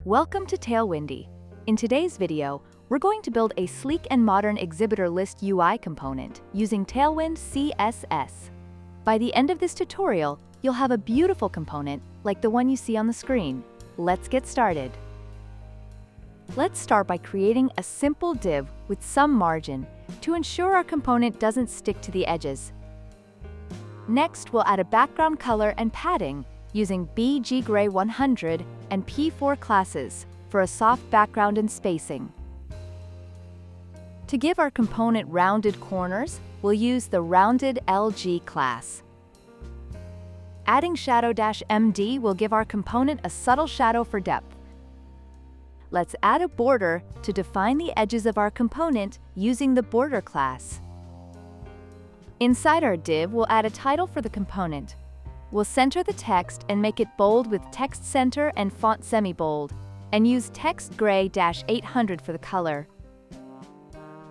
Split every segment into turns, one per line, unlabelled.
Welcome to Tailwind. In today's video, we're going to build a sleek and modern Exhibitor List UI component using Tailwind CSS. By the end of this tutorial, you'll have a beautiful component like the one you see on the screen. Let's get started. Let's start by creating a simple div with some margin to ensure our component doesn't stick to the edges. Next, we'll add a background color and padding using BG Gray 100 and P4 classes for a soft background and spacing. To give our component rounded corners, we'll use the Rounded LG class. Adding shadow-MD will give our component a subtle shadow for depth. Let's add a border to define the edges of our component using the border class. Inside our div, we'll add a title for the component. We'll center the text and make it bold with text center and font semi-bold, and use text gray-800 for the color.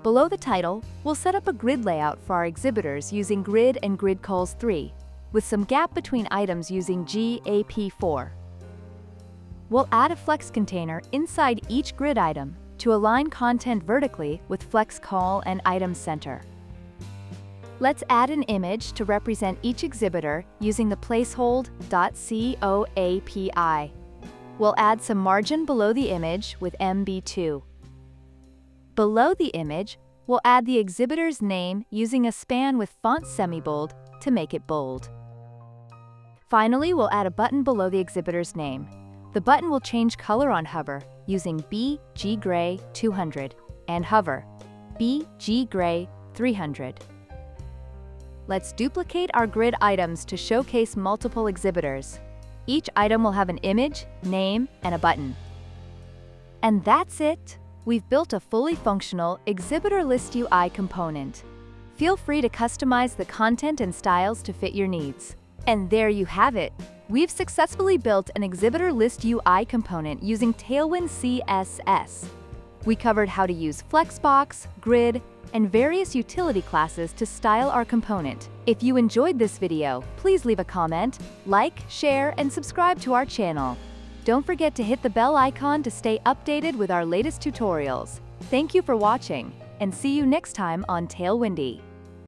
Below the title, we'll set up a grid layout for our exhibitors using grid and grid cols 3, with some gap between items using GAP4. We'll add a flex container inside each grid item to align content vertically with flex col and item center. Let's add an image to represent each exhibitor using the placehold.coapi. We'll add some margin below the image with MB2. Below the image, we'll add the exhibitor's name using a span with font semi-bold to make it bold. Finally, we'll add a button below the exhibitor's name. The button will change color on hover using BG Gray 200 and hover BG Gray 300. Let's duplicate our grid items to showcase multiple exhibitors. Each item will have an image, name, and a button. And that's it! We've built a fully functional Exhibitor List UI component. Feel free to customize the content and styles to fit your needs. And there you have it! We've successfully built an Exhibitor List UI component using Tailwind CSS. We covered how to use Flexbox, Grid, and various utility classes to style our component. If you enjoyed this video, please leave a comment, like, share, and subscribe to our channel. Don't forget to hit the bell icon to stay updated with our latest tutorials. Thank you for watching, and see you next time on Tailwind.